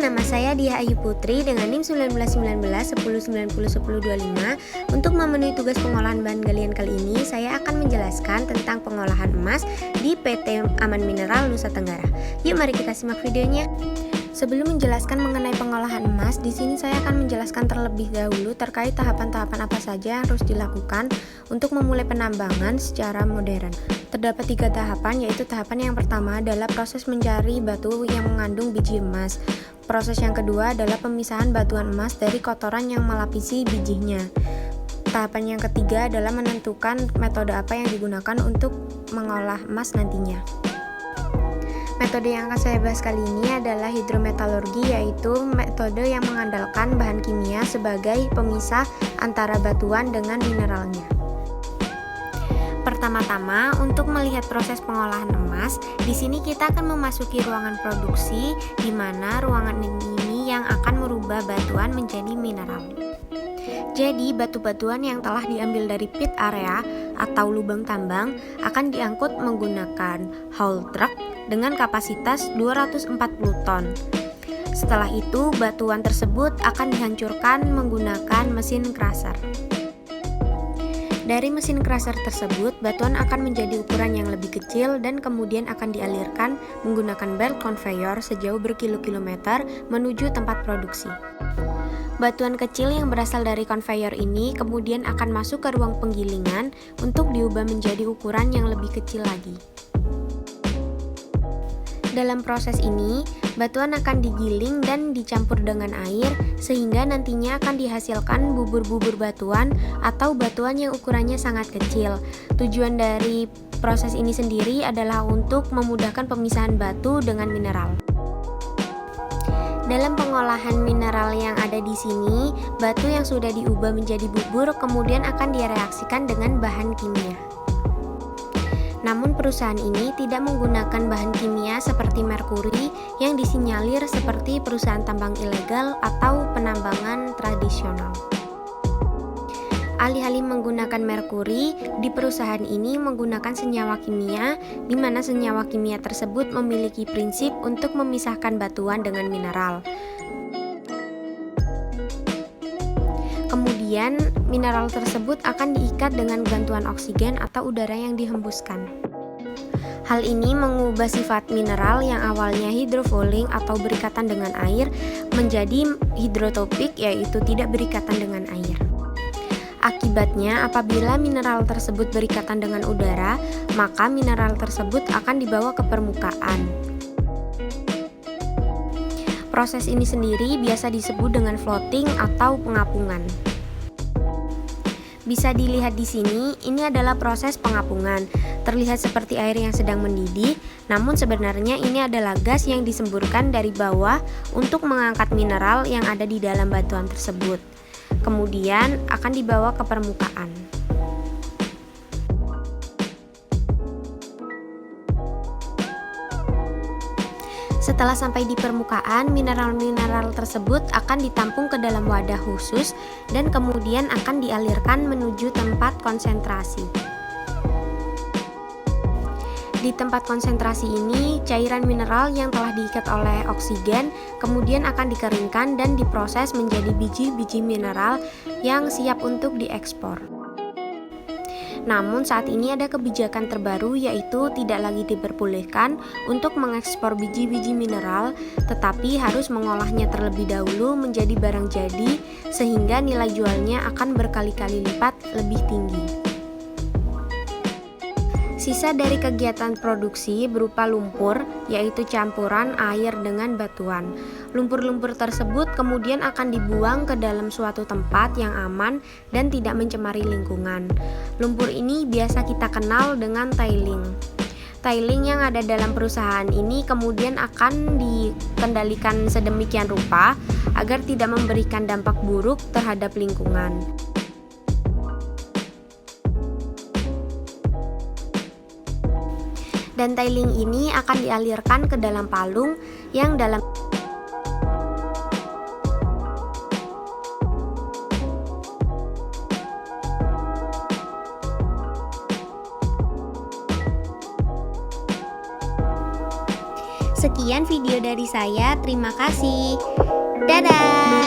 nama saya Diah Ayu Putri dengan NIM 1919 1090 1025. Untuk memenuhi tugas pengolahan bahan galian kali ini, saya akan menjelaskan tentang pengolahan emas di PT Aman Mineral Nusa Tenggara. Yuk mari kita simak videonya. Sebelum menjelaskan mengenai pengolahan emas, di sini saya akan menjelaskan terlebih dahulu terkait tahapan-tahapan apa saja yang harus dilakukan untuk memulai penambangan secara modern. Terdapat 3 tahapan, yaitu tahapan yang pertama adalah proses mencari batu yang mengandung biji emas. Proses yang kedua adalah pemisahan batuan emas dari kotoran yang melapisi bijinya. Tahapan yang ketiga adalah menentukan metode apa yang digunakan untuk mengolah emas nantinya. Metode yang akan saya bahas kali ini adalah hidrometalurgi, yaitu metode yang mengandalkan bahan kimia sebagai pemisah antara batuan dengan mineralnya. Pertama-tama, untuk melihat proses pengolahan emas, di sini kita akan memasuki ruangan produksi, di mana ruangan ini yang akan merubah batuan menjadi mineral. Jadi, batu-batuan yang telah diambil dari pit area atau lubang tambang akan diangkut menggunakan haul truck dengan kapasitas 240 ton. Setelah itu, batuan tersebut akan dihancurkan menggunakan mesin crusher. Dari mesin crusher tersebut, batuan akan menjadi ukuran yang lebih kecil dan kemudian akan dialirkan menggunakan belt conveyor sejauh berkilo-kilometer menuju tempat produksi. Batuan kecil yang berasal dari konveyor ini kemudian akan masuk ke ruang penggilingan untuk diubah menjadi ukuran yang lebih kecil lagi. Dalam proses ini, batuan akan digiling dan dicampur dengan air sehingga nantinya akan dihasilkan bubur-bubur batuan atau batuan yang ukurannya sangat kecil. Tujuan dari proses ini sendiri adalah untuk memudahkan pemisahan batu dengan mineral. Dalam pengolahan mineral yang ada di sini, batu yang sudah diubah menjadi bubur kemudian akan direaksikan dengan bahan kimia. Namun perusahaan ini tidak menggunakan bahan kimia seperti merkuri yang disinyalir seperti perusahaan tambang ilegal atau penambangan tradisional. Alih-alih menggunakan merkuri, di perusahaan ini menggunakan senyawa kimia, di mana senyawa kimia tersebut memiliki prinsip untuk memisahkan batuan dengan mineral. Kemudian, mineral tersebut akan diikat dengan bantuan oksigen atau udara yang dihembuskan. Hal ini mengubah sifat mineral yang awalnya hidrofouling atau berikatan dengan air menjadi hidrotopik, yaitu tidak berikatan dengan air. Akibatnya, apabila mineral tersebut berikatan dengan udara, maka mineral tersebut akan dibawa ke permukaan. Proses ini sendiri biasa disebut dengan floating atau pengapungan. Bisa dilihat di sini, ini adalah proses pengapungan. Terlihat seperti air yang sedang mendidih, namun sebenarnya ini adalah gas yang disemburkan dari bawah untuk mengangkat mineral yang ada di dalam batuan tersebut. Kemudian akan dibawa ke permukaan. Setelah sampai di permukaan, mineral-mineral tersebut akan ditampung ke dalam wadah khusus dan kemudian akan dialirkan menuju tempat konsentrasi. Di tempat konsentrasi ini, cairan mineral yang telah diikat oleh oksigen kemudian akan dikeringkan dan diproses menjadi biji-biji mineral yang siap untuk diekspor. Namun saat ini ada kebijakan terbaru, yaitu tidak lagi diperbolehkan untuk mengekspor biji-biji mineral, tetapi harus mengolahnya terlebih dahulu menjadi barang jadi sehingga nilai jualnya akan berkali-kali lipat lebih tinggi. Sisa dari kegiatan produksi berupa lumpur, yaitu campuran air dengan batuan. Lumpur-lumpur tersebut kemudian akan dibuang ke dalam suatu tempat yang aman dan tidak mencemari lingkungan. Lumpur ini biasa kita kenal dengan tiling. Tiling yang ada dalam perusahaan ini kemudian akan dikendalikan sedemikian rupa agar tidak memberikan dampak buruk terhadap lingkungan. Dan tiling ini akan dialirkan ke dalam palung yang dalam Sekian video dari saya, terima kasih. Dadah.